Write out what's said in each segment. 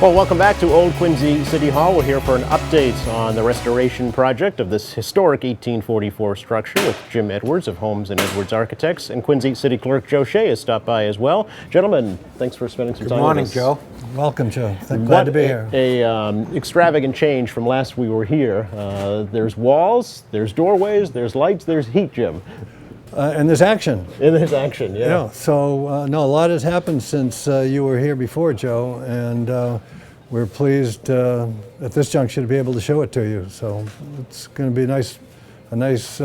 Well, welcome back to Old Quincy City Hall. We're here for an update on the restoration project of this historic 1844 structure with Jim Edwards of Holmes and Edwards Architects, and Quincy City Clerk Joe Shea has stopped by as well. Gentlemen, thanks for spending some time with us. Good morning, Joe. Welcome, Joe. Glad to be here. Extravagant change from last we were here. There's walls, there's doorways, there's lights, there's heat, Jim. And there's action. And there's action, yeah. So, no, a lot has happened since you were here before, Joe, and we're pleased at this juncture to be able to show it to you. So it's going to be a nice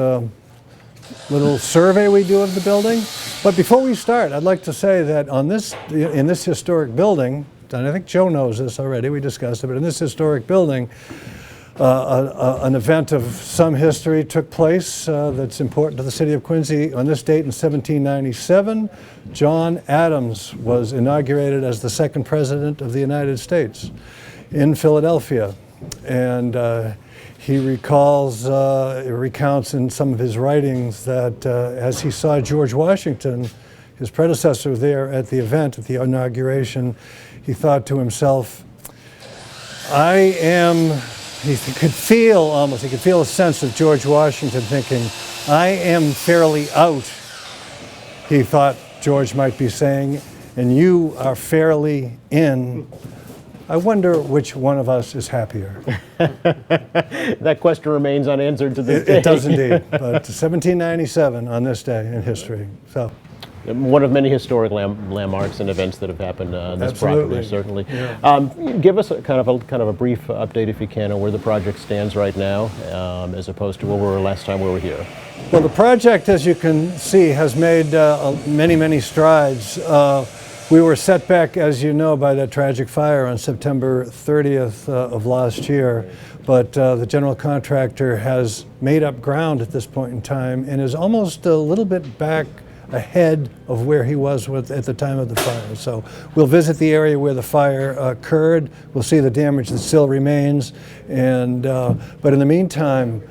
little survey we do of the building. But before we start, I'd like to say that in this historic building, and I think Joe knows this already, we discussed it, but in this historic building, an event of some history took place that's important to the city of Quincy. On this date in 1797, John Adams was inaugurated as the second president of the United States in Philadelphia. And he recounts in some of his writings that as he saw George Washington, his predecessor there at the event, at the inauguration, he thought to himself, he could feel a sense of George Washington thinking, I am fairly out, he thought George might be saying, and you are fairly in. I wonder which one of us is happier. That question remains unanswered to this day. It does indeed, but 1797 on this day in history. So. One of many historic landmarks and events that have happened on this property, certainly. Yeah. Give us kind of a brief update, if you can, on where the project stands right now, as opposed to where we were last time we were here. Well, the project, as you can see, has made many strides. We were set back, as you know, by that tragic fire on September 30th of last year, but the general contractor has made up ground at this point in time and is almost a little bit back ahead of where he was at the time of the fire. So we'll visit the area where the fire occurred. We'll see the damage that still remains. And but in the meantime,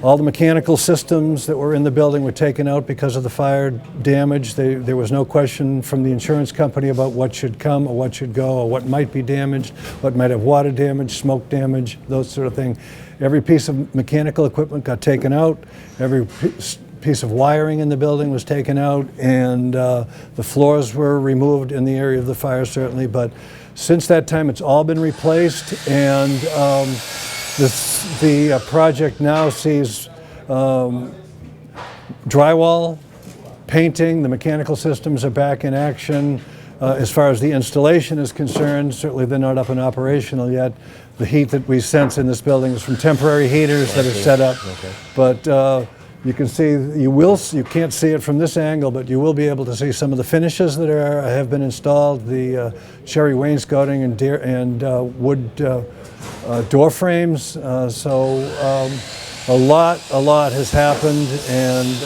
all the mechanical systems that were in the building were taken out because of the fire damage. There was no question from the insurance company about what should come or what should go or what might be damaged, what might have water damage, smoke damage, those sort of things. Every piece of mechanical equipment got taken out. Every piece of wiring in the building was taken out, and the floors were removed in the area of the fire, certainly. But since that time, it's all been replaced, and the project now sees drywall, painting, the mechanical systems are back in action. As far as the installation is concerned, certainly they're not up and operational yet. The heat that we sense in this building is from temporary heaters that are set up. Okay. But you can see, you can't see it from this angle, but you will be able to see some of the finishes that have been installed, the cherry wainscoting and wood door frames. So a lot has happened, and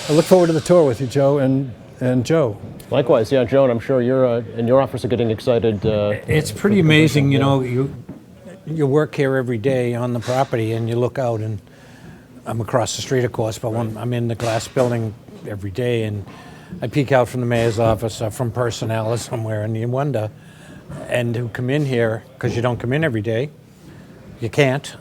I look forward to the tour with you, Joe, and Joe. Likewise, yeah, Joe, and I'm sure you're in your office are getting excited. It's pretty amazing, you know, you work here every day on the property, and you look out, and I'm across the street, of course, but when I'm in the glass building every day, and I peek out from the mayor's office or from personnel or somewhere, and you wonder, and who come in here, because you don't come in every day, you can't,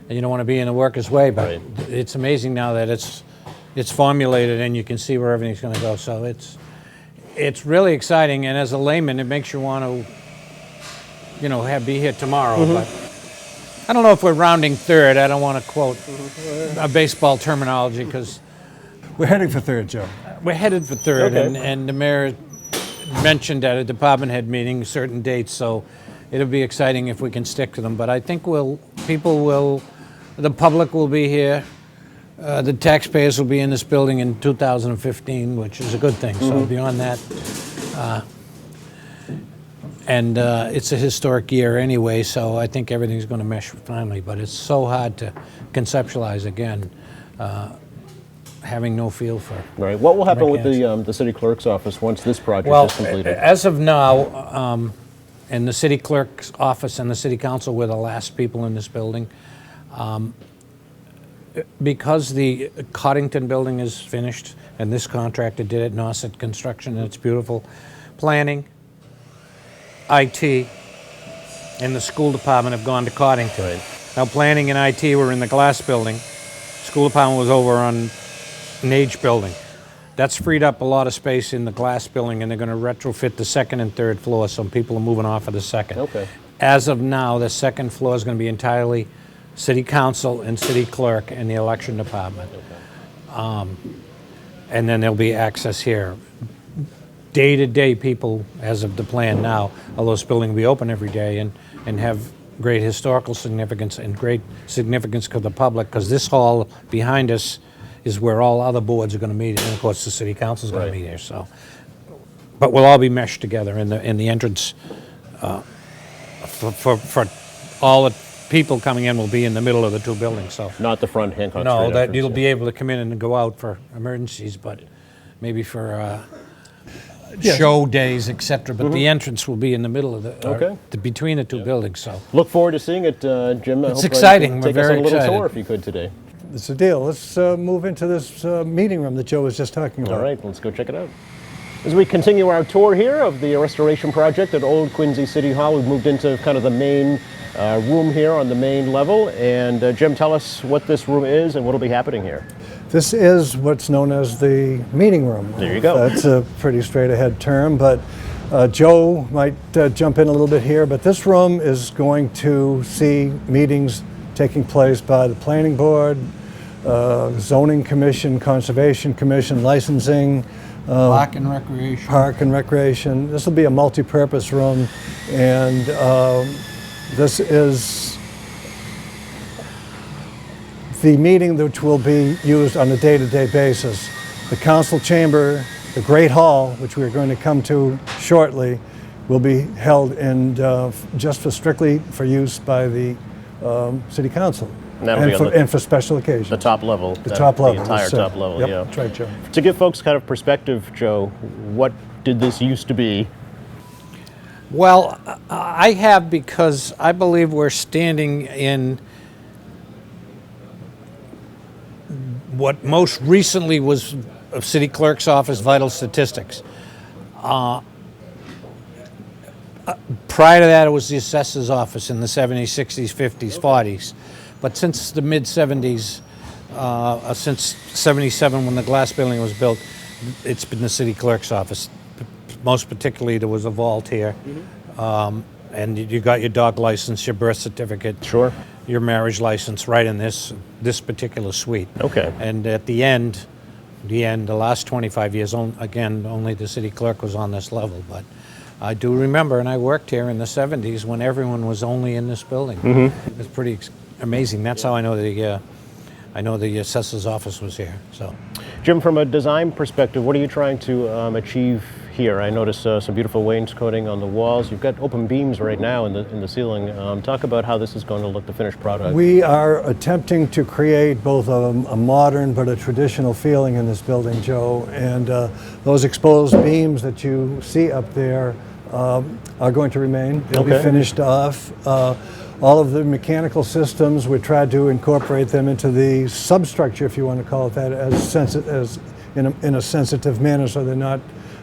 and you don't want to be in the worker's way, but right. It's amazing now that it's formulated and you can see where everything's going to go, so it's really exciting, and as a layman, it makes you want to, you know, be here tomorrow, but I don't know if we're rounding third. I don't want to quote a baseball terminology because we're heading for third, Joe. We're headed for third, okay. and the mayor mentioned at a department head meeting certain dates, so it'll be exciting if we can stick to them. But I think the public will be here. The taxpayers will be in this building in 2015, which is a good thing. So beyond that, and it's a historic year anyway, so I think everything's going to mesh finally. But it's so hard to conceptualize again, having no feel for. Right. What will happen with the city clerk's office once this project is completed? As of now, in the city clerk's office and the city council, we're the last people in this building. Because the Coddington building is finished, and this contractor did it, Nauset Construction, and it's beautiful. Planning, IT, and the school department have gone to Coddington. Right. Now, planning and IT were in the glass building. School department was over on Nage building. That's freed up a lot of space in the glass building, and they're going to retrofit the second and third floor, so people are moving off of the second. Okay. As of now, the second floor is going to be entirely city council and city clerk and the election department. And then there'll be access here. Day-to-day people, as of the plan now, although this building will be open every day and have great historical significance and great significance to the public, because this hall behind us is where all other boards are going to meet, and of course the city council is going Right. to be there. So, but we'll all be meshed together in the entrance. For all the people coming in will be in the middle of the two buildings. So Not the front Hancock no, Street that entrance, you'll yeah. be able to come in and go out for emergencies, but maybe for show days, etc. But the entrance will be in the middle of Okay. between the two buildings. So Look forward to seeing it, Jim. I It's hope you exciting. could We're take us on very a little excited. tour if you could today. It's a deal. Let's move into this meeting room that Joe was just talking about. All right, let's go check it out. As we continue our tour here of the restoration project at Old Quincy City Hall, we've moved into kind of the main room here on the main level. And Jim, tell us what this room is and what will be happening here. This is what's known as the meeting room. There you go. That's a pretty straight ahead term, but Joe might jump in a little bit here, but this room is going to see meetings taking place by the planning board, zoning commission, conservation commission, licensing, park and recreation. park and recreation. This will be a multi-purpose room, and this is the meeting which will be used on a day-to-day basis. The council chamber, the Great Hall, which we're going to come to shortly, will be held in just for strictly for use by the city council That'll be on the- and for special occasions. The top level. The top level. The entire yes, sir. top level, Yep, yeah. that's right, Joe. To give folks kind of perspective, Joe, what did this used to be? Well, I have, because I believe we're standing in what most recently was a city clerk's office, vital statistics. Prior to that, it was the assessor's office in the 70s, 60s, 50s, 40s. But since the mid-70s, since 77 when the glass building was built, it's been the city clerk's office. Most particularly, there was a vault here. And you got your dog license, your birth certificate, Sure. your marriage license right in this particular suite. Okay. And at the end, the last 25 years, again, only the city clerk was on this level. But I do remember, and I worked here in the 70s when everyone was only in this building. It was pretty amazing. That's how I know the assessor's office was here. So. Jim, from a design perspective, what are you trying to achieve here? I noticed some beautiful wainscoting on the walls. You've got open beams right now in the ceiling. Talk about how this is going to look, the finished product. We are attempting to create both a modern but a traditional feeling in this building, Joe. And those exposed beams that you see up there are going to remain. They'll be Okay. finished off. All of the mechanical systems, we tried to incorporate them into the substructure, if you want to call it that, as in a sensitive manner, so they're not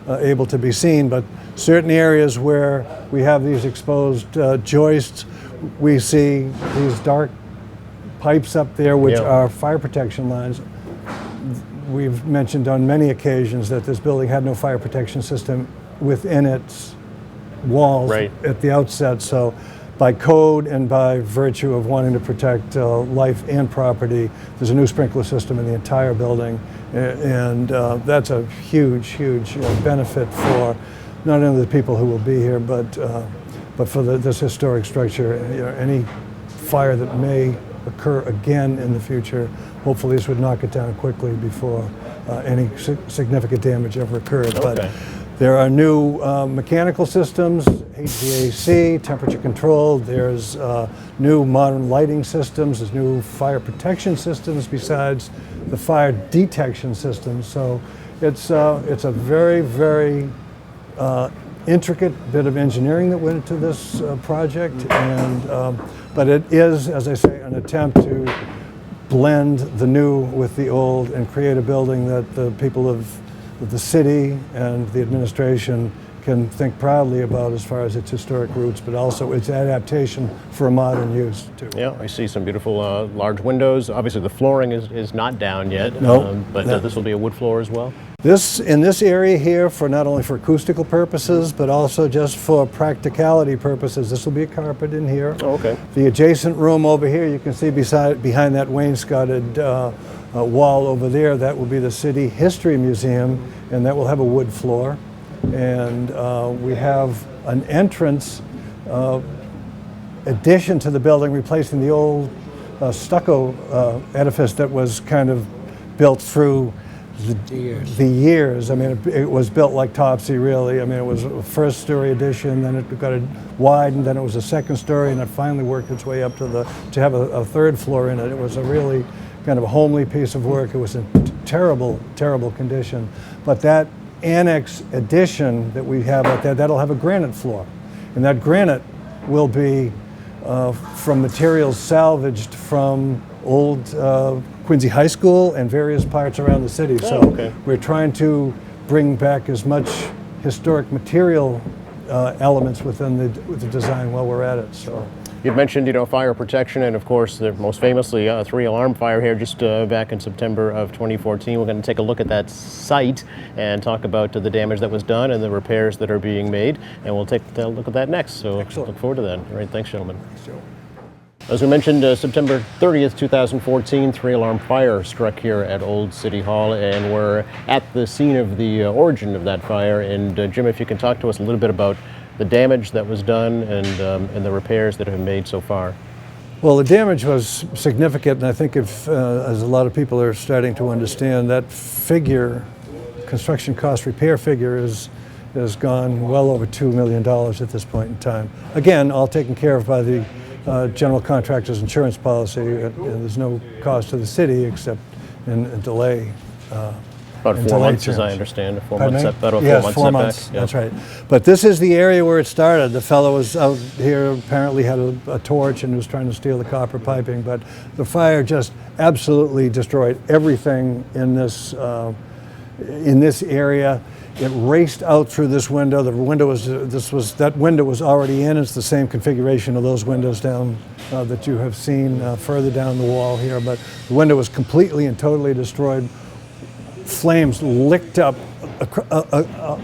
able to be seen. But certain areas where we have these exposed joists, we see these dark pipes up there, which Yeah. are fire protection lines. We've mentioned on many occasions that this building had no fire protection system within its walls Right. at the outset. So by code and by virtue of wanting to protect life and property, there's a new sprinkler system in the entire building. And that's a huge, huge benefit for not only the people who will be here, but for this historic structure. You know, any fire that may occur again in the future, hopefully this would knock it down quickly before any significant damage ever occurred. Okay. But there are new mechanical systems, HVAC, temperature controlled. There's new modern lighting systems. There's new fire protection systems besides the fire detection systems. So it's a very, very intricate bit of engineering that went into this project. And but it is, as I say, an attempt to blend the new with the old and create a building that the people of the city and the administration can think proudly about as far as its historic roots, but also its adaptation for modern use too. Yeah, I see some beautiful large windows. Obviously, the flooring is not down yet, No, but no. this will be a wood floor as well. In this area here, for not only for acoustical purposes, but also just for practicality purposes, this will be a carpet in here. Oh, okay. The adjacent room over here, you can see behind that wainscoted wall over there, that will be the City History Museum, and that will have a wood floor. And we have an entrance addition to the building, replacing the old stucco edifice that was kind of built through the years. I mean, it was built like Topsy, really. I mean, it was a first story addition, then it got widened, then it was a second story, and it finally worked its way up to have a third floor in it. It was a really kind of a homely piece of work. It was in terrible, terrible condition. But that annex addition that we have out there, that'll have a granite floor. And that granite will be from materials salvaged from old Quincy High School and various parts around the city. So okay. we're trying to bring back as much historic material elements within the design while we're at it. So. You'd mentioned, fire protection, and of course, the most famously, a 3-alarm fire here just back in September of 2014. We're going to take a look at that site and talk about the damage that was done and the repairs that are being made, and we'll take a look at that next. So Excellent. Look forward to that. All right, thanks, gentlemen. As we mentioned, September 30th, 2014, 3-alarm fire struck here at Old City Hall, and we're at the scene of the origin of that fire. And Jim, if you can talk to us a little bit about the damage that was done and the repairs that have been made so far. Well, the damage was significant, and I think as a lot of people are starting to understand, that figure, construction cost repair figure, has gone well over $2 million at this point in time. Again, all taken care of by the general contractor's insurance policy, and there's no cost to the city except in a delay. About 4 months, as I understand. 4 months. About a 4 months. 4 months. That's right. But this is the area where it started. The fellow was out here, apparently had a torch and was trying to steal the copper piping. But the fire just absolutely destroyed everything in this area. It raced out through this window. The window that window was already in. It's the same configuration of those windows down that you have seen further down the wall here. But the window was completely and totally destroyed. Flames licked up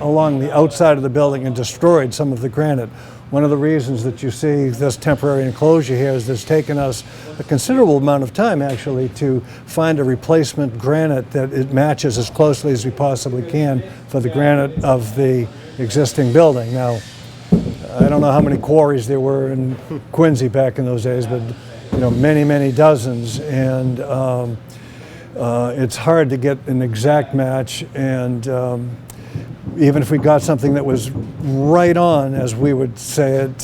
along the outside of the building and destroyed some of the granite. One of the reasons that you see this temporary enclosure here is it's taken us a considerable amount of time actually to find a replacement granite that it matches as closely as we possibly can for the granite of the existing building. Now, I don't know how many quarries there were in Quincy back in those days, but many, many dozens, and it's hard to get an exact match, and even if we got something that was right on, as we would say it,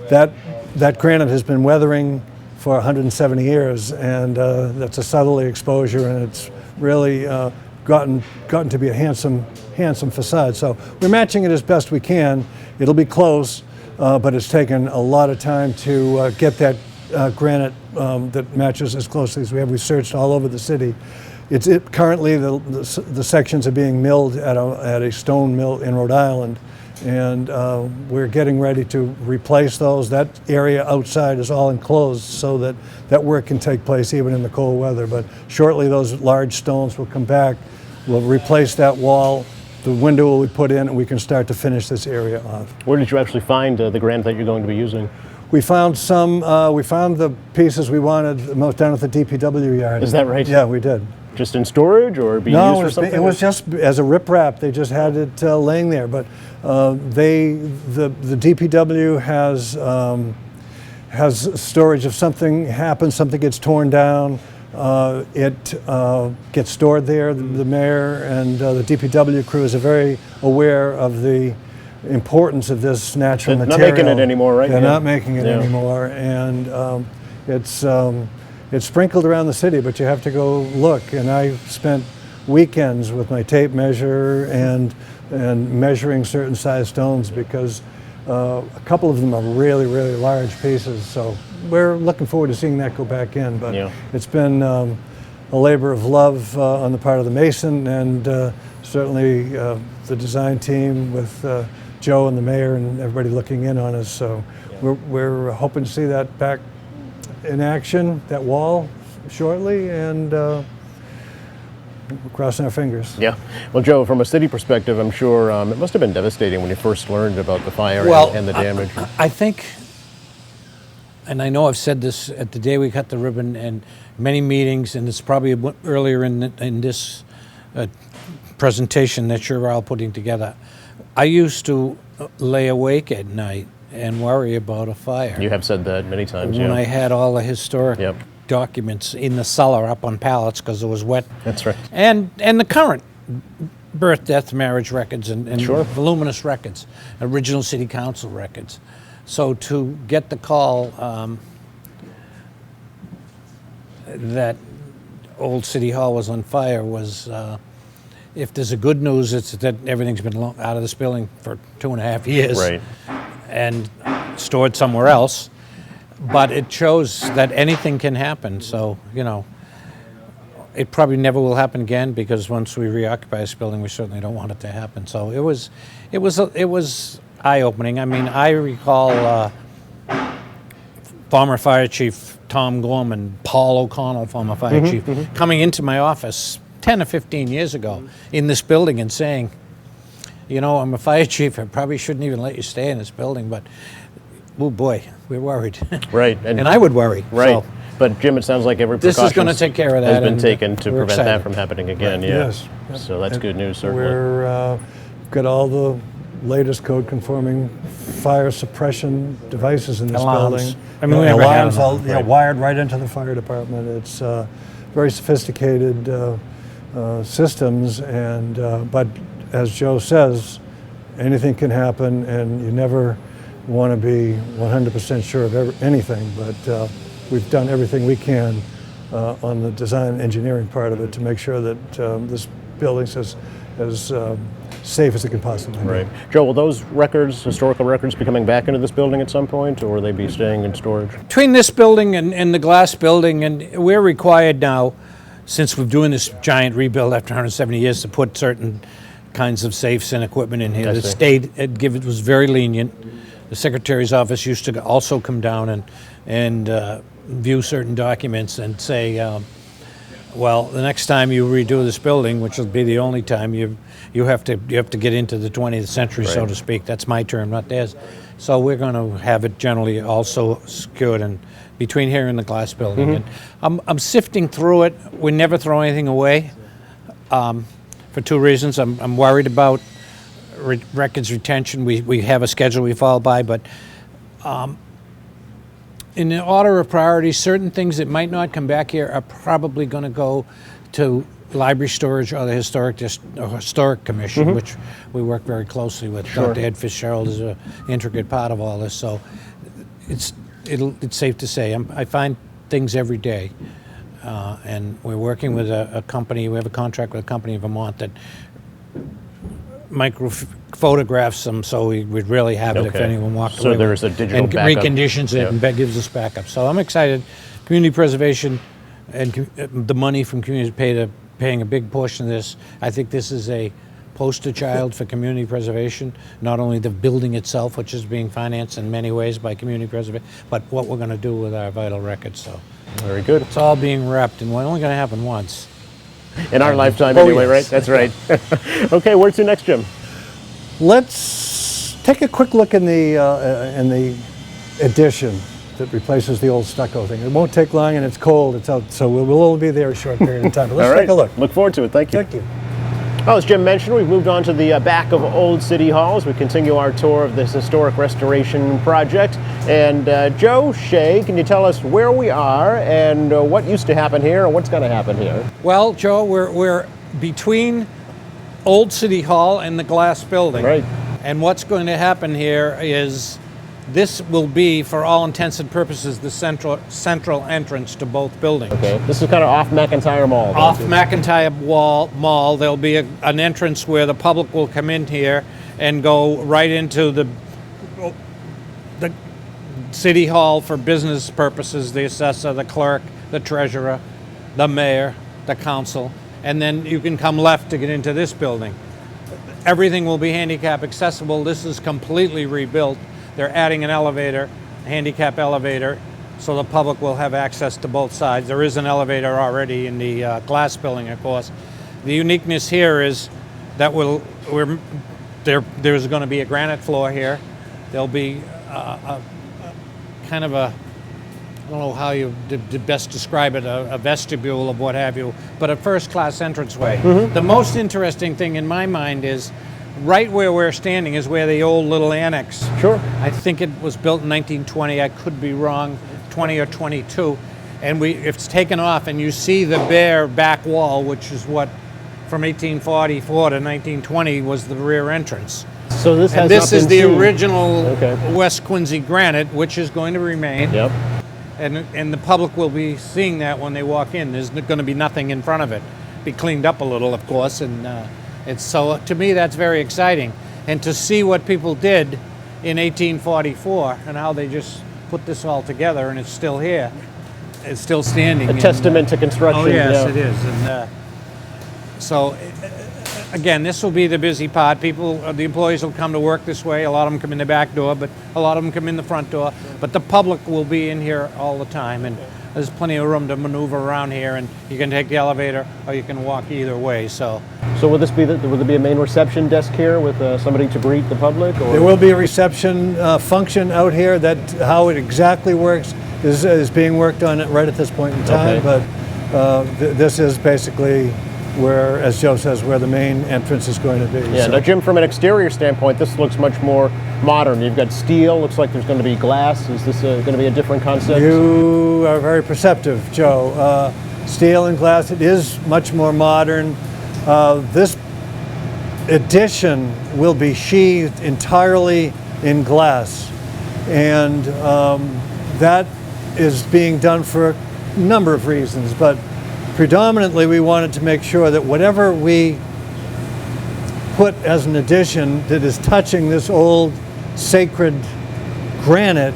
that granite has been weathering for 170 years, and that's a southerly exposure, and it's really gotten to be a handsome facade. So we're matching it as best we can. It'll be close, but it's taken a lot of time to get that granite that matches as closely as we have. We searched all over the city. Currently the sections are being milled at a stone mill in Rhode Island, and we're getting ready to replace those. That area outside is all enclosed so that work can take place even in the cold weather. But shortly those large stones will come back. We'll replace that wall. The window will be put in, and we can start to finish this area off. Where did you actually find the granite that you're going to be using? We found some. We found the pieces we wanted most down at the DPW yard. Is that right? Yeah, we did. Just in storage or being used for something? No, it was just as a riprap. They just had it laying there. But the DPW has storage. If something happens, something gets torn down, it gets stored there. The mayor and the DPW crews are very aware of the importance of this natural material. Not making it anymore, right? They're not making it anymore, and it's sprinkled around the city, but you have to go look. And I spent weekends with my tape measure and measuring certain size stones, because a couple of them are really, really large pieces. So we're looking forward to seeing that go back in. But it's been a labor of love on the part of the mason, and certainly the design team with Joe and the mayor and everybody looking in on us. So we're hoping to see that back in action, that wall, shortly, and we're crossing our fingers. Yeah. Well, Joe, from a city perspective, I'm sure it must have been devastating when you first learned about the fire and the damage. I think, and I know I've said this at the day we cut the ribbon and many meetings, and it's probably earlier in this presentation that you're all putting together. I used to lay awake at night and worry about a fire. You have said that many times, When yeah. I had all the historic Yep. documents in the cellar up on pallets because it was wet. That's right. And the current birth, death, marriage records and Sure. voluminous records, original city council records. So to get the call that old City Hall was on fire was, if there's a good news, it's that everything's been out of this building for 2.5 years. Right. And stored somewhere else. But it shows that anything can happen. So, it probably never will happen again because once we reoccupy this building, we certainly don't want it to happen. So it was eye-opening. I mean, I recall former Fire Chief Tom Gorman, Paul O'Connell, former Fire Chief, coming into my office 10 or 15 years ago in this building and saying, I'm a fire chief. I probably shouldn't even let you stay in this building, but oh boy, we're worried. Right. And I would worry. Right. So But Jim, it sounds like every this precaution is going to take care of that. has been and taken to we're prevent excited. that from happening again. Yeah. Yes. So that's And good news, certainly. We're got all the latest code-conforming fire suppression devices in this Alarms. building. I mean, we never had alarms them. all Right. wired right into the fire department. It's very sophisticated systems, and but as Joe says, anything can happen, and you never want to be 100% sure of anything. But we've done everything we can on the design and engineering part of it to make sure that this building's as safe as it can possibly be. Right. Joe, will those records, historical records, be coming back into this building at some point, or will they be staying in storage? Between this building and the glass building, and we're required now, since we're doing this giant rebuild after 170 years, to put certain kinds of safes and equipment in here. I The see. state it was very lenient. The Secretary's office used to also come down and view certain documents and say, well, the next time you redo this building, which will be the only time, you have to get into the 20th century, so Right. to speak. That's my term, not theirs. So we're going to have it generally also secured and between here and the glass building. And I'm sifting through it. We never throw anything away for two reasons. I'm worried about records retention. We have a schedule we follow by, but in the order of priority, certain things that might not come back here are probably going to go to library storage or the historic commission, which we work very closely with. Sure. Dr. Ed Fitzgerald is an intricate part of all this, so it's safe to say I find things every day, and we're working with a company. We have a contract with a company in Vermont that photographs them, so we'd really have it if Okay. anyone walked So away. there's a digital and backup. reconditions it Yeah. and gives us backup. So I'm excited. Community preservation and the money from community paying a big portion of this. I think this is a poster child for community preservation. Not only the building itself, which is being financed in many ways by community preservation, but what we're going to do with our vital records. So Very good. it's all being wrapped, and we're only going to happen once. In our lifetime, Oh, anyway, yes. right? That's right. Okay, where to next, Jim? Let's take a quick look in the addition that replaces the old stucco thing. It won't take long, and it's cold. It's out, so we'll only be there a short period of time. But let's All right. take a look. Look forward to it. Thank you. Thank you. Well, as Jim mentioned, we've moved on to the back of Old City Hall as we continue our tour of this historic restoration project. And Joe Shea, can you tell us where we are and what used to happen here and what's going to happen here? Well, Joe, we're between Old City Hall and the glass building. Right. And what's going to happen here is this will be, for all intents and purposes, the central entrance to both buildings. Okay, this is kind of off McIntyre Mall. Off McIntyre Mall, there'll be an entrance where the public will come in here and go right into the City Hall for business purposes, the assessor, the clerk, the treasurer, the mayor, the council, and then you can come left to get into this building. Everything will be handicap accessible. This is completely rebuilt. They're adding an elevator, a handicap elevator, so the public will have access to both sides. There is an elevator already in the glass building, of course. The uniqueness here is that there's going to be a granite floor here. There'll be kind of a, I don't know how you best describe it, a vestibule of what have you, but a first-class entranceway. The most interesting thing in my mind is right where we're standing is where the old little annex. Sure. I think it was built in 1920. I could be wrong, 20 or 22. And it's taken off, and you see the bare back wall, which is what from 1844 to 1920 was the rear entrance. So this has And this not is been the seen. original Okay. West Quincy granite, which is going to remain. Yep. And the public will be seeing that when they walk in. There's going to be nothing in front of it. Be cleaned up a little, of course, and it's so to me that's very exciting. And to see what people did in 1844 and how they just put this all together, and it's still here, it's still standing. A testament to construction. Oh yes, yeah. it is. And so. Again, this will be the busy part. People, the employees will come to work this way. A lot of them come in the back door, but a lot of them come in the front door. But the public will be in here all the time, and there's plenty of room to maneuver around here. And you can take the elevator, or you can walk either way. So will this be will there be a main reception desk here with somebody to greet the public? Or? There will be a reception function out here. That how it exactly works is being worked on right at this point in time. Okay. But this is basically where, as Joe says, where the main entrance is going to be. Yeah. So- Now, Jim, from an exterior standpoint, this looks much more modern. You've got steel. Looks like there's going to be glass. Is this going to be a different concept? You are very perceptive, Joe. Steel and glass, it is much more modern. This addition will be sheathed entirely in glass. And that is being done for a number of reasons. But predominantly, we wanted to make sure that whatever we put as an addition that is touching this old sacred granite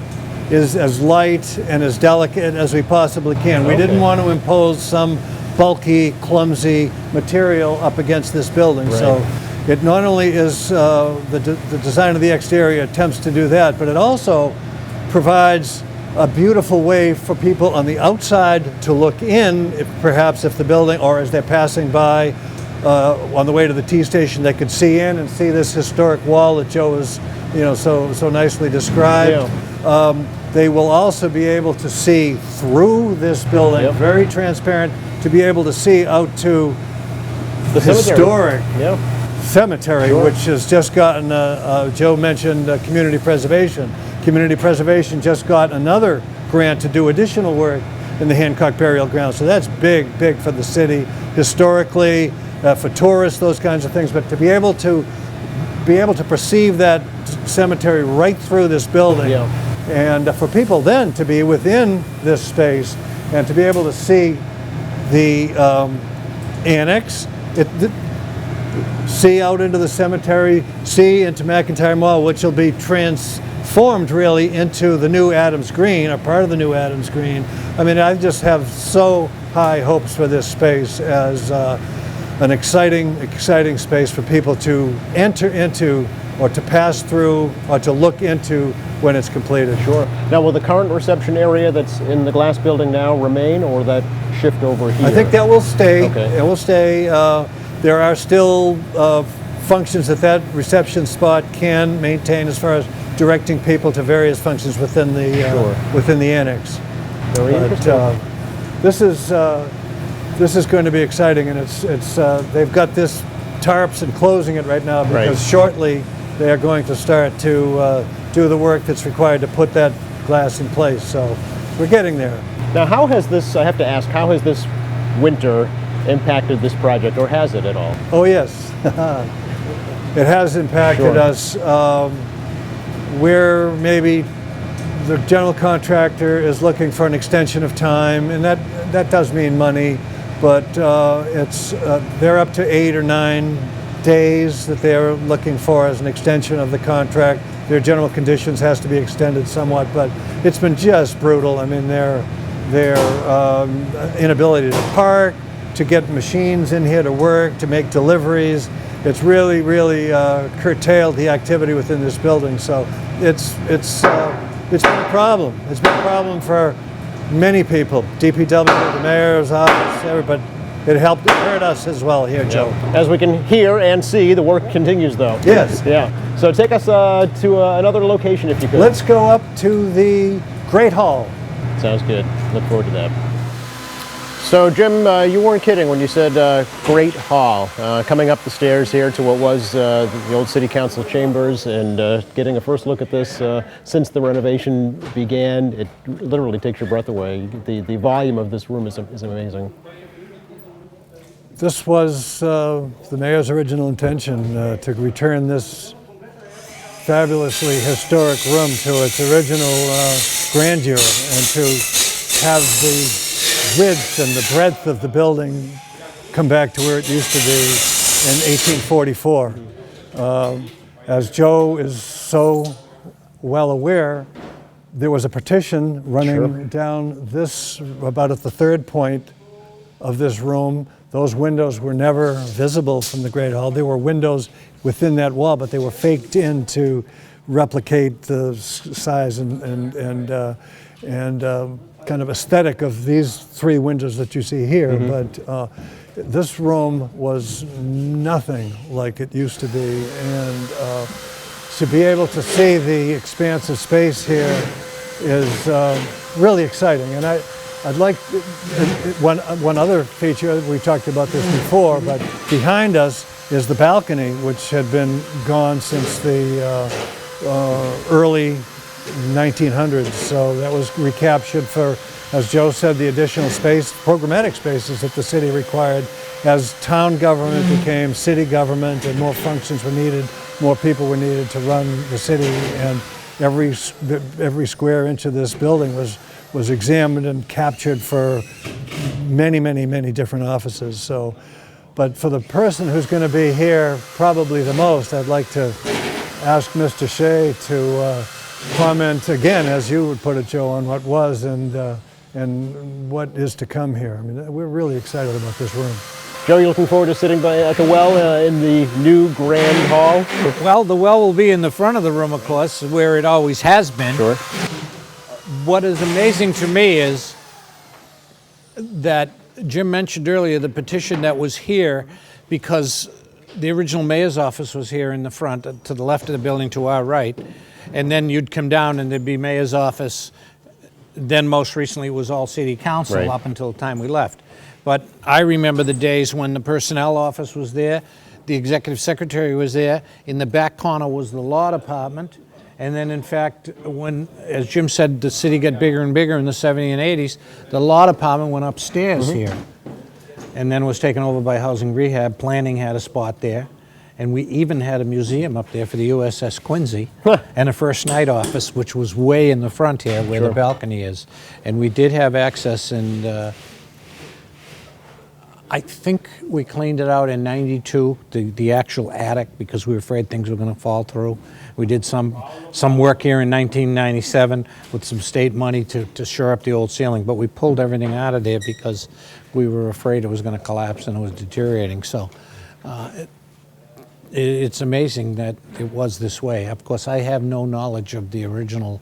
is as light and as delicate as we possibly can. We didn't want to impose some bulky, clumsy material up against this building. Right. So it not only is the design of the exterior attempts to do that, but it also provides a beautiful way for people on the outside to look in, perhaps if the building, or as they're passing by on the way to the T station, they could see in and see this historic wall that Joe has, so nicely described. Yeah. They will also be able to see through this building, Yep. very transparent, to be able to see out to The cemetery. historic Yeah. cemetery, Sure. which has just gotten, Joe mentioned community preservation. Community preservation just got another grant to do additional work in the Hancock Burial Ground. So that's big for the city, historically, for tourists, those kinds of things. But to be able to perceive that cemetery right through this building, Yeah. and for people then to be within this space and to be able to see the annex, see out into the cemetery, see into McIntyre Mall, which will be transformed really into the new Adams Green, or part of the new Adams Green. I mean, I just have so high hopes for this space as an exciting space for people to enter into, or to pass through, or to look into when it's completed. Sure. Now, will the current reception area that's in the glass building now remain, or will that shift over here? I think that will stay. Okay. It will stay. There are still functions that reception spot can maintain as far as directing people to various functions within the Sure. within the annex. Very interesting. This is going to be exciting, and it's they've got this tarps and closing it right now because Right. shortly they are going to start to do the work that's required to put that glass in place. So we're getting there. Now, how has this, I have to ask, how has this winter impacted this project, or has it at all? Oh, yes. It has impacted Sure. us. Where maybe the general contractor is looking for an extension of time, and that does mean money, but they're up to 8 or 9 days that they're looking for as an extension of the contract. Their general conditions has to be extended somewhat, but it's been just brutal. I mean, their inability to park, to get machines in here to work, to make deliveries. It's really, really curtailed the activity within this building. So it's been a problem. It's been a problem for many people. DPW, the mayor's office, everybody. It hurt us as well here, Joe. As we can hear and see, the work continues, though. Yes. Yeah. So take us to another location, if you could. Let's go up to the Great Hall. Sounds good. Look forward to that. So, Jim, you weren't kidding when you said Great Hall. Coming up the stairs here to what was the old City Council chambers, and getting a first look at this since the renovation began, it literally takes your breath away. The volume of this room is amazing. This was the mayor's original intention, to return this fabulously historic room to its original grandeur, and to have the width and the breadth of the building come back to where it used to be in 1844. As Joe is so well aware, there was a partition running down this, about at the third point of this room. Those windows were never visible from the Great Hall. There were windows within that wall, but they were faked in to replicate the size and kind of aesthetic of these three windows that you see here. But this room was nothing like it used to be, and to be able to see the expanse of space here is really exciting. And I'd like one other feature. We talked about this before, but behind us is the balcony, which had been gone since the early 1900s. So that was recaptured for, as Joe said, the additional space, programmatic spaces that the city required as town government became city government, and more functions were needed, more people were needed to run the city, and every square inch of this building was examined and captured for many different offices. So, but for the person who's going to be here probably the most, I'd like to ask Mr. Shea to comment again, as you would put it, Joe, on what was and what is to come here. I mean, we're really excited about this room. Joe, you looking forward to sitting at the well in the new Grand Hall? Well, the well will be in the front of the room, of course, where it always has been. Sure. What is amazing to me is that Jim mentioned earlier the petition that was here, because the original mayor's office was here in the front, to the left of the building to our right, and then you'd come down and there'd be mayor's office. Then most recently it was all city council, Right. up until the time we left. But I remember the days when the personnel office was there, the executive secretary was there, in the back corner was the law department. And then, in fact, when, as Jim said, the city got bigger and bigger in the 70s and 80s, the law department went upstairs here, and then was taken over by Housing Rehab. Planning had a spot there, and we even had a museum up there for the USS Quincy, and a first night office, which was way in the front here where the balcony is. And we did have access, and I think we cleaned it out in '92, the actual attic, because we were afraid things were going to fall through. We did some work here in 1997 with some state money to shore up the old ceiling, but we pulled everything out of there because we were afraid it was going to collapse and it was deteriorating. So it's amazing that it was this way. Of course, I have no knowledge of the original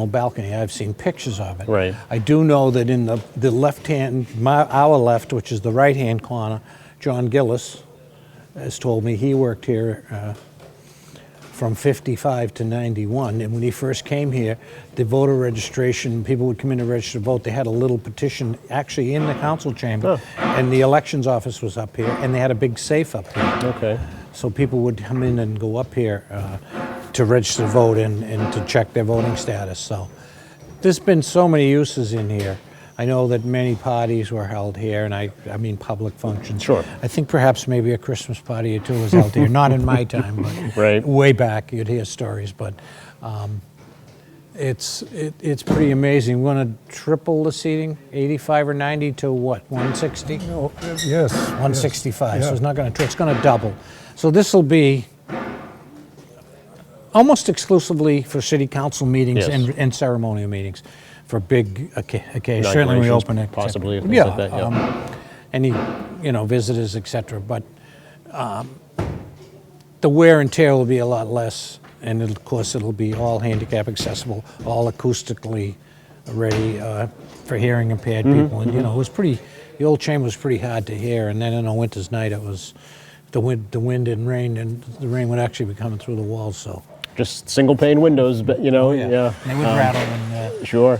balcony. I've seen pictures of it. Right. I do know that in the left hand, our left, which is the right hand corner, John Gillis has told me he worked here from 55 to 91. And when he first came here, the voter registration, people would come in to register to vote. They had a little petition actually in the council chamber, and the elections office was up here, and they had a big safe up here. Okay. So people would come in and go up here to register to vote and to check their voting status. So there's been so many uses in here. I know that many parties were held here, and I mean public functions. Sure. I think perhaps maybe a Christmas party or two was held here. Not in my time, but Right. way back you'd hear stories. But it's pretty amazing. We want to triple the seating, 85 or 90 to what, 160? Oh, yes. 165, Yeah. so it's not going to, it's going to double. So this will be almost exclusively for city council meetings Yes. and ceremonial meetings. for big occasions. Certainly we Inaugurations, open it. possibly, things Yeah, like that, yeah. any, visitors, etc. But the wear and tear will be a lot less, and of course it'll be all handicap accessible, all acoustically ready for hearing impaired people. And it was the old chamber was pretty hard to hear, and then on a winter's night it was the wind and rain, and the rain would actually be coming through the walls. So Just single pane windows, but yeah. they would rattle and. Sure.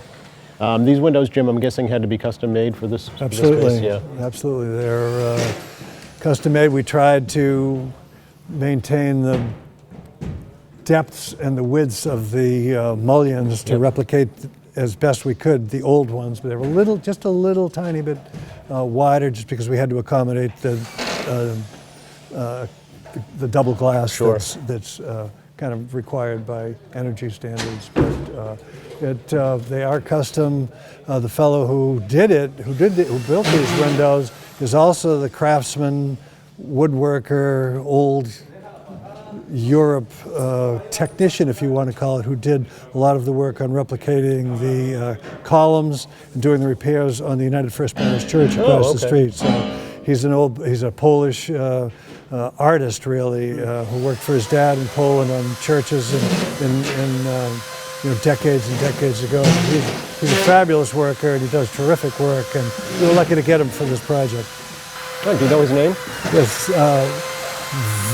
These windows, Jim, I'm guessing had to be custom made for this Absolutely. space? Yeah. Absolutely. They're custom made. We tried to maintain the depths and the widths of the mullions to replicate as best we could the old ones, but they were just a little tiny bit wider, just because we had to accommodate the double glass that's kind of required by energy standards. But they are custom. The fellow who built these windows is also the craftsman, woodworker, old Europe technician, if you want to call it, who did a lot of the work on replicating the columns and doing the repairs on the United First Parish Church across the street. So he's a Polish artist, really, who worked for his dad in Poland on churches decades and decades ago. He's a fabulous worker, and he does terrific work, and we were lucky to get him for this project. Oh, do you know his name? Yes,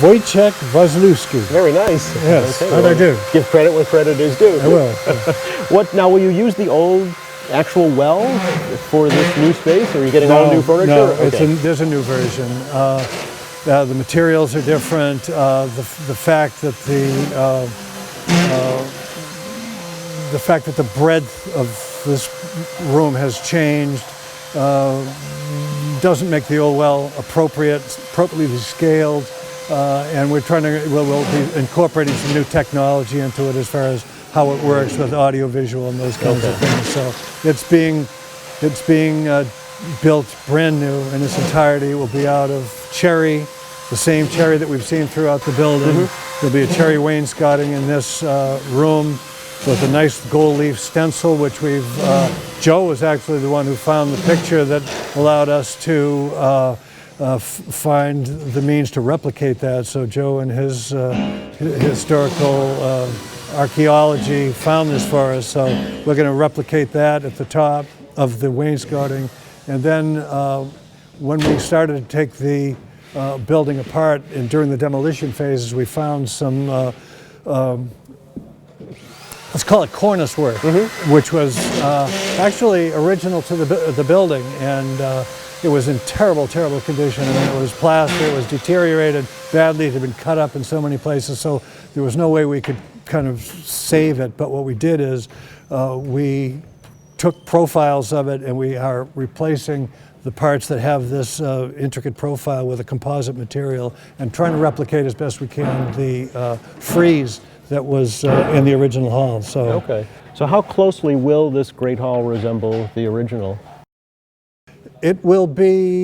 Wojciech Wazlewski. Very nice. Yes, Okay, how'd I do? Give credit where credit is due. I will. Will you use the old actual well for this new space, or are you getting all new furniture? No, Okay. there's a new version. The materials are different. The fact that the breadth of this room has changed doesn't make the old well appropriately scaled, and we'll be incorporating some new technology into it as far as how it works with audio visual and those kinds of things. So it's being built brand new in its entirety. It will be out of cherry, the same cherry that we've seen throughout the building. There'll be a cherry wainscoting in this room with a nice gold leaf stencil, which Joe was actually the one who found the picture that allowed us to find the means to replicate that. So Joe and his historical archaeology found this for us. So we're going to replicate that at the top of the wainscoting. And then when we started to take the building apart, and during the demolition phases, we found some let's call it cornice work, which was actually original to the building, and it was in terrible, terrible condition. I mean, it was plaster, it was deteriorated badly, it had been cut up in so many places, so there was no way we could kind of save it. But what we did is we took profiles of it, and we are replacing the parts that have this intricate profile with a composite material, and trying to replicate as best we can the frieze that was in the original hall. So how closely will this Great Hall resemble the original? it will be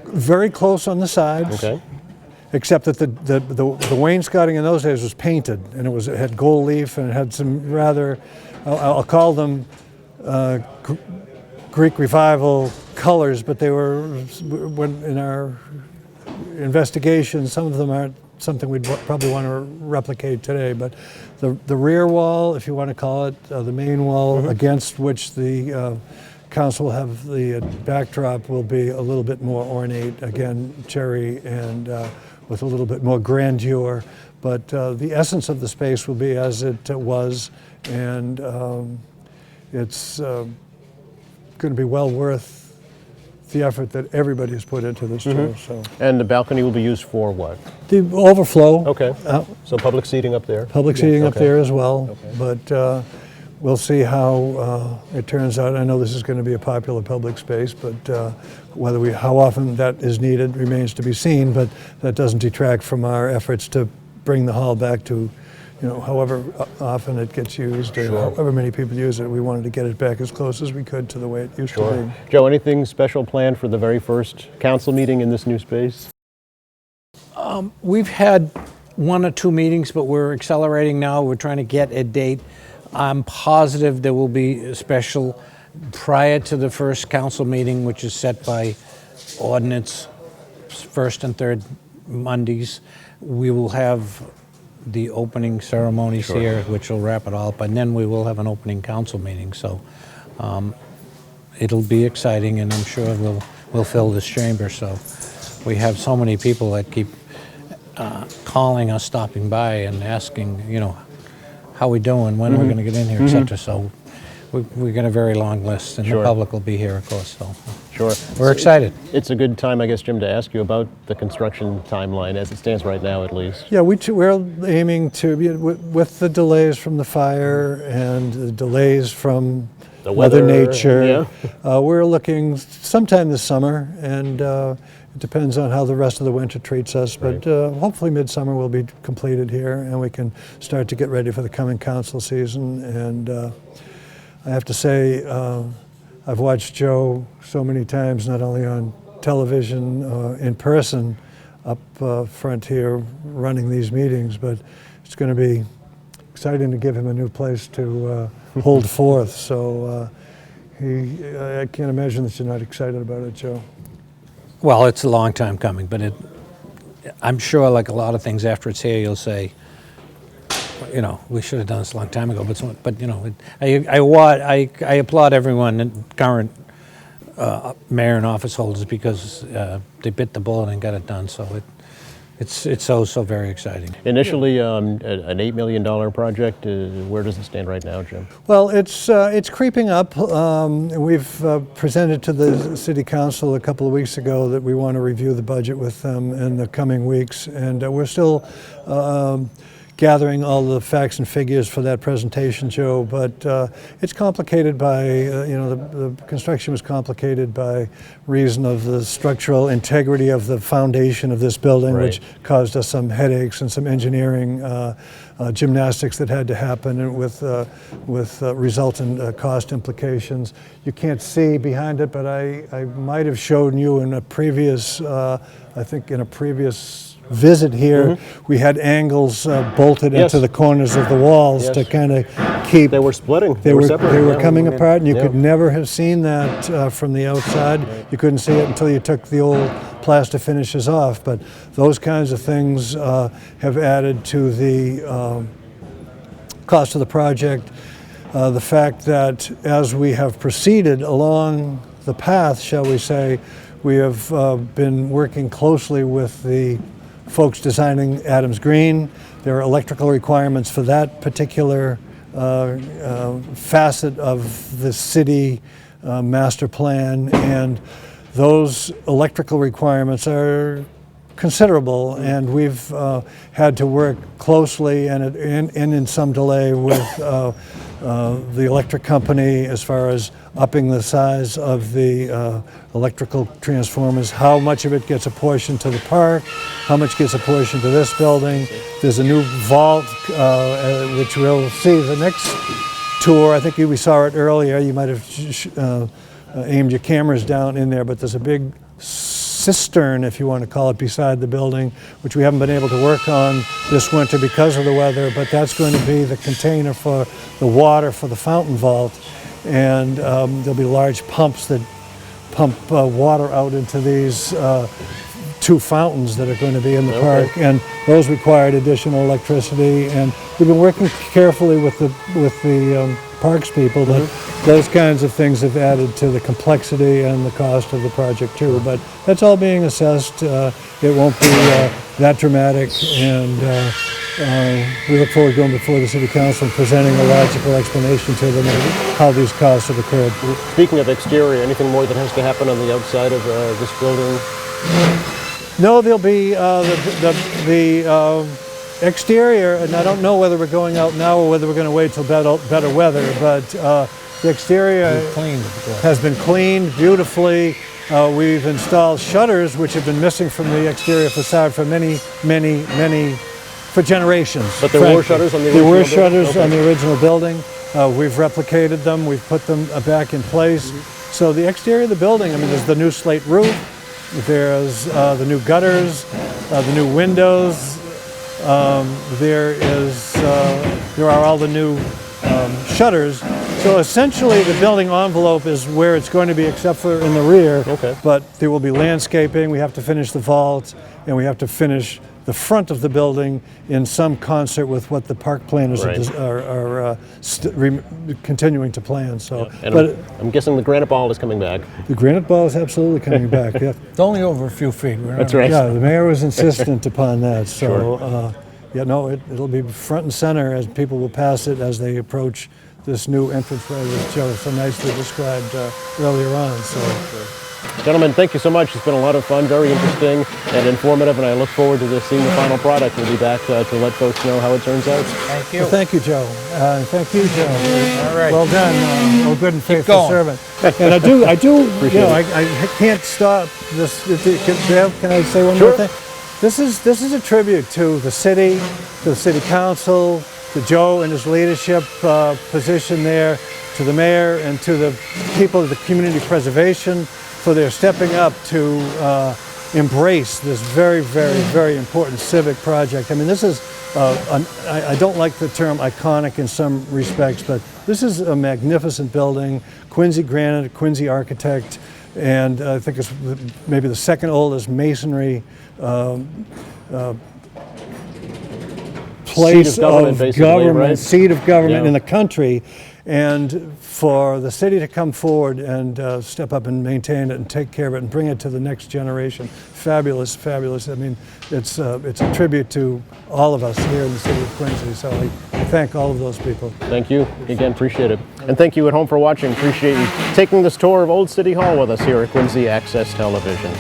very close on the sides. Okay. Except that the wainscoting in those days was painted, and it had gold leaf, and it had some rather, I'll call them Greek Revival colors, but they were, when in our investigation, some of them aren't something we'd probably want to replicate today. But the rear wall, if you want to call it, the main wall against which the council will have the backdrop, will be a little bit more ornate, again, cherry, and with a little bit more grandeur. But the essence of the space will be as it was, and it's going to be well worth the effort that everybody has put into this too. So. And the balcony will be used for what? The overflow. Okay. So public seating up there? Public seating up Okay. there as well. But we'll see how it turns out. I know this is going to be a popular public space, but how often that is needed remains to be seen. But that doesn't detract from our efforts to bring the hall back to, however often it gets used, or however many people use it. We wanted to get it back as close as we could to the way it used to be. Joe, anything special planned for the very first council meeting in this new space? We've had 1 or 2 meetings, but we're accelerating now. We're trying to get a date. I'm positive there will be a special prior to the first council meeting, which is set by ordinance, first and third Mondays. We will have the opening ceremonies here, which will wrap it all up, and then we will have an opening council meeting. So it'll be exciting, and I'm sure we'll fill this chamber. So we have so many people that keep calling us, stopping by, and asking, you know, how we doing, when are we going to get in here, etc. So we got a very long list, and the public will be here, of course. So we're excited. It's a good time, I guess, Jim, to ask you about the construction timeline as it stands right now, at least. Yeah, we're aiming to, with the delays from the fire and the delays from The Mother weather, Nature, we're looking sometime this summer, and it depends on how the rest of the winter treats us, but hopefully midsummer will be completed here, and we can start to get ready for the coming council season. And I have to say, I've watched Joe so many times, not only on television, in person, up front here running these meetings, but it's going to be exciting to give him a new place to hold forth. So I can't imagine that you're not excited about it, Joe. Well, it's a long time coming, but I'm sure, like a lot of things, after it's here, you'll say, you know, we should have done this a long time ago. But you know, I applaud everyone, current mayor and office holders, because they bit the bullet and got it done. So it's so very exciting. Initially, an $8 million project. Where does it stand right now, Jim? Well, it's creeping up. We've presented to the City Council a couple of weeks ago that we want to review the budget with them in the coming weeks, and we're still gathering all the facts and figures for that presentation, Joe, but it's complicated by, you know, the construction was complicated by reason of the structural integrity of the foundation of this building, which caused us some headaches and some engineering gymnastics that had to happen, and with resultant cost implications. You can't see behind it, but I might have shown you in a previous, I think in a previous visit here, we had angles bolted into the corners of the walls to kind of keep. They were splitting. They were coming apart, and you could never have seen that from the outside. You couldn't see it until you took the old plaster finishes off. But those kinds of things have added to the cost of the project. The fact that as we have proceeded along the path, shall we say, we have been working closely with the folks designing Adams Green. There are electrical requirements for that particular facet of the city master plan, and those electrical requirements are considerable, and we've had to work closely and in some delay with the electric company as far as upping the size of the electrical transformers. How much of it gets apportioned to the park, how much gets apportioned to this building. There's a new vault, which we'll see the next tour. I think we saw it earlier. You might have aimed your cameras down in there, but there's a big cistern, if you want to call it, beside the building, which we haven't been able to work on this winter because of the weather, but that's going to be the container for the water for the fountain vault. And there'll be large pumps that pump water out into these 2 fountains that are going to be in the park, and those required additional electricity. And we've been working carefully with the parks people, but those kinds of things have added to the complexity and the cost of the project too. But that's all being assessed. It won't be that dramatic, and we look forward to going before the City Council and presenting a logical explanation to them of how these costs have occurred. Speaking of exterior, anything more that has to happen on the outside of this building? No, there'll be the exterior, and I don't know whether we're going out now or whether we're going to wait till better weather, but the exterior has been cleaned beautifully. We've installed shutters, which have been missing from the exterior facade for many, for generations. But there were shutters on the original building? There were shutters on the original building. We've replicated them. We've put them back in place. So the exterior of the building, I mean, there's the new slate roof, there's the new gutters, the new windows, There are all the new shutters. So essentially the building envelope is where it's going to be except for in the rear. Okay. But there will be landscaping, we have to finish the vault, and we have to finish the front of the building in some concert with what the park planners Right. are continuing to plan. So, And but I'm guessing the granite ball is coming back. the granite ball is absolutely coming back. Yeah, It's only over a few feet. We're That's not- right. yeah. The mayor was insistent upon that. So, Sure. yeah, no, it'll be front and center as people will pass it as they approach this new entranceway that Joe so nicely described earlier on. So. Gentlemen, thank you so much. It's been a lot of fun, very interesting and informative, and I look forward to seeing the final product. We'll be back to let folks know how it turns out. Thank you. Well, thank you, Joe. Thank you, Joe. All right. Well done, oh good and faithful going. servant. And I do, Appreciate I can't stop this. Can I say one Sure. more thing? This is a tribute to the city council, to Joe and his leadership position there, to the mayor and to the people of the community preservation for their stepping up to embrace this very, very, very important civic project. I mean, this is, I don't like the term iconic in some respects, but this is a magnificent building, Quincy granite, Quincy architect, and I think it's maybe the second oldest masonry place Seat of government, basically, right? seat of government Yeah. in the country, and for the city to come forward and step up and maintain it and take care of it and bring it to the next generation, fabulous, fabulous. I mean, it's a tribute to all of us here in the city of Quincy. So I thank all of those people. Thank you. Again, appreciate it. And thank you at home for watching. Appreciate you taking this tour of Old City Hall with us here at Quincy Access Television.